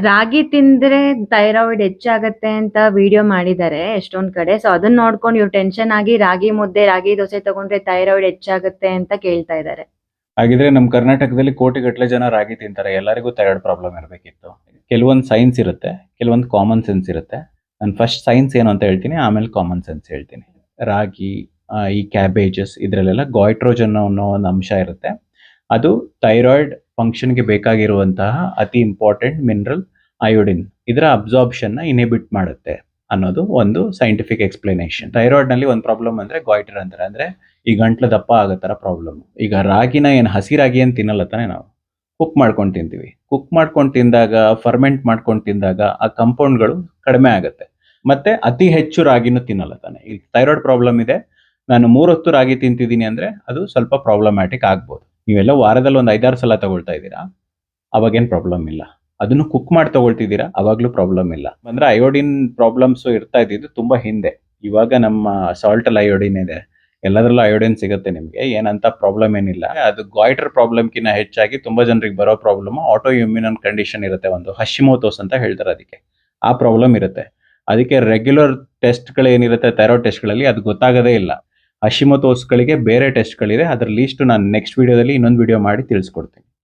ರಾಗಿ ತಿಂದ್ರೆ ಥೈರಾಯ್ಡ್ ಹೆಚ್ಚಾಗತ್ತೆ ಅಂತ ವಿಡಿಯೋ ಮಾಡಿದ್ದಾರೆ ಎಷ್ಟೊಂದ್ ಕಡೆ. ಸೊ ಅದನ್ನ ನೋಡ್ಕೊಂಡು ಇವ್ರು ಟೆನ್ಷನ್ ಆಗಿ ರಾಗಿ ಮುದ್ದೆ, ರಾಗಿ ದೋಸೆ ತಗೊಂಡ್ರೆ ಥೈರಾಯ್ಡ್ ಹೆಚ್ಚಾಗತ್ತೆ ಅಂತ ಕೇಳ್ತಾ ಇದ್ದಾರೆ. ಹಾಗಿದ್ರೆ ನಮ್ಮ ಕರ್ನಾಟಕದಲ್ಲಿ ಕೋಟಿಗಟ್ಟಲೆ ಜನ ರಾಗಿ ತಿಂತಾರೆ, ಎಲ್ಲರಿಗೂ ಥೈರಾಯ್ಡ್ ಪ್ರಾಬ್ಲಮ್ ಇರಬೇಕಿತ್ತು. ಕೆಲವೊಂದು ಸೈನ್ಸ್ ಇರುತ್ತೆ, ಕೆಲವೊಂದು ಕಾಮನ್ ಸೆನ್ಸ್ ಇರುತ್ತೆ. ನಾನು ಫಸ್ಟ್ ಸೈನ್ಸ್ ಏನು ಅಂತ ಹೇಳ್ತೀನಿ, ಆಮೇಲೆ ಕಾಮನ್ ಸೆನ್ಸ್ ಹೇಳ್ತೀನಿ. ರಾಗಿ, ಈ ಕ್ಯಾಬೇಜಸ್ ಇದರಲ್ಲೆಲ್ಲ ಗಾಯ್ಟ್ರೋಜನ್ ಅನ್ನೋ ಒಂದು ಅಂಶ ಇರುತ್ತೆ. ಅದು ಥೈರಾಯ್ಡ್ ಫಂಕ್ಷನ್ಗೆ ಬೇಕಾಗಿರುವಂತಹ ಅತಿ ಇಂಪಾರ್ಟೆಂಟ್ ಮಿನರಲ್ ಅಯೋಡಿನ್, ಇದರ ಅಬ್ಸಾರ್ಪ್ಷನ್ನ ಇನ್ಹಿಬಿಟ್ ಮಾಡುತ್ತೆ ಅನ್ನೋದು ಒಂದು ಸೈಂಟಿಫಿಕ್ ಎಕ್ಸ್ಪ್ಲನೇಷನ್. ಥೈರಾಯ್ಡ್ನಲ್ಲಿ ಒಂದು ಪ್ರಾಬ್ಲಮ್ ಅಂದರೆ ಗಾಯ್ಟರ್ ಅಂತಾರೆ, ಅಂದರೆ ಈ ಗಂಟ್ಲು ದಪ್ಪ ಆಗೋ ಥರ ಪ್ರಾಬ್ಲಮ್. ಈಗ ರಾಗಿನ ಏನು ಹಸಿ ರಾಗಿ ಏನು ತಿನ್ನಲ್ಲ ತಾನೆ, ನಾವು ಕುಕ್ ಮಾಡ್ಕೊಂಡು ತಿಂತೀವಿ. ಕುಕ್ ಮಾಡ್ಕೊಂಡು ತಿಂದಾಗ, ಫರ್ಮೆಂಟ್ ಮಾಡ್ಕೊಂಡು ತಿಂದಾಗ ಆ ಕಂಪೌಂಡ್ಗಳು ಕಡಿಮೆ ಆಗುತ್ತೆ. ಮತ್ತೆ ಅತಿ ಹೆಚ್ಚು ರಾಗಿನೂ ತಿನ್ನಲ್ಲ ತಾನೆ. ಈಗ ಥೈರಾಯ್ಡ್ ಪ್ರಾಬ್ಲಮ್ ಇದೆ, ನಾನು 3 ಹೊತ್ತು ರಾಗಿ ತಿಂತಿದ್ದೀನಿ ಅಂದರೆ ಅದು ಸ್ವಲ್ಪ ಪ್ರಾಬ್ಲಮ್ಯಾಟಿಕ್ ಆಗ್ಬೋದು. ನೀವೆಲ್ಲ ವಾರದಲ್ಲಿ ಒಂದು 5-6 ಸಲ ತಗೊಳ್ತಾ ಇದ್ದೀರಾ, ಅವಾಗೇನು ಪ್ರಾಬ್ಲಮ್ ಇಲ್ಲ. ಅದನ್ನು ಕುಕ್ ಮಾಡಿ ತಗೊಳ್ತಿದ್ದೀರಾ, ಅವಾಗಲೂ ಪ್ರಾಬ್ಲಮ್ ಇಲ್ಲ. ಅಂದರೆ ಅಯೋಡಿನ್ ಪ್ರಾಬ್ಲಮ್ಸು ಇರ್ತಾ ಇದ್ದಿದ್ದು ತುಂಬ ಹಿಂದೆ. ಇವಾಗ ನಮ್ಮ ಸಾಲ್ಟಲ್ಲಿ ಅಯೋಡಿನ್ ಇದೆ, ಎಲ್ಲದರಲ್ಲೂ ಅಯೋಡಿನ್ ಸಿಗುತ್ತೆ ನಿಮಗೆ, ಏನಂತ ಪ್ರಾಬ್ಲಮ್ ಏನಿಲ್ಲ. ಅದು ಗಾಯ್ಟರ್ ಪ್ರಾಬ್ಲಮ್ಕಿಂತ ಹೆಚ್ಚಾಗಿ ತುಂಬ ಜನರಿಗೆ ಬರೋ ಪ್ರಾಬ್ಲಮ್ ಆಟೋ ಇಮ್ಯೂನ್ ಕಂಡೀಷನ್ ಇರುತ್ತೆ, ಒಂದು ಹಶಿಮೋಟೋಸ್ ಅಂತ ಹೇಳ್ತಾರೆ ಅದಕ್ಕೆ. ಆ ಪ್ರಾಬ್ಲಮ್ ಇರುತ್ತೆ. ಅದಕ್ಕೆ ರೆಗ್ಯುಲರ್ ಟೆಸ್ಟ್ಗಳು ಏನಿರುತ್ತೆ ಥೈರಾಯ್ಡ್ ಟೆಸ್ಟ್ಗಳಲ್ಲಿ ಅದು ಗೊತ್ತಾಗೋದೇ ಇಲ್ಲ. ಹಶಿಮೋಟೋಸ್ಗಳಿಗೆ ಬೇರೆ ಟೆಸ್ಟ್ಗಳಿದೆ, ಅದರ ಲೀಸ್ಟು ನಾನು ನೆಕ್ಸ್ಟ್ ವೀಡಿಯೋದಲ್ಲಿ ಇನ್ನೊಂದು ವಿಡಿಯೋ ಮಾಡಿ ತಿಳಿಸ್ಕೊಡ್ತೀನಿ.